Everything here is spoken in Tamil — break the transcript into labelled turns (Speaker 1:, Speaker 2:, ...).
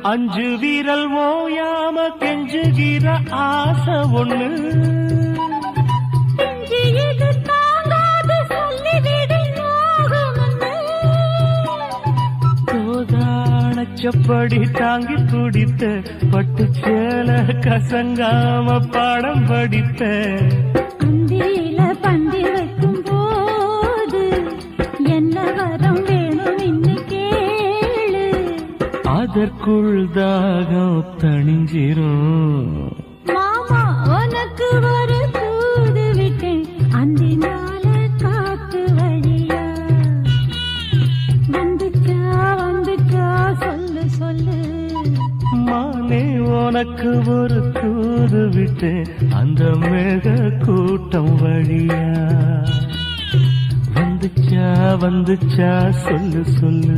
Speaker 1: அஞ்சு வீரல் ஓயாம கெஞ்சுகிற ஆசை ஒண்ணு கோதானச்சப்படி தாங்கி துடித்த பட்டு சேல கசங்காம பாடம் படித்த
Speaker 2: அந்தியில பந்தி வைக்கும் போது என்ன வரம் வேணும் இன்னும் கேளு
Speaker 1: அதற்குள் தாகம் தணிஞ்சிரும்
Speaker 2: மாமா உனக்கு ஒரு தூது விட்டேன் அந்தினால காத்து வழியா வந்துச்சா வந்துச்சா சொல்லு சொல்லு
Speaker 1: மானே உனக்கு ஒரு தூது விட்டு அந்த மேக கூட்டம் வழியா வந்துச்சா வந்துச்சா சொல்லு சொல்லு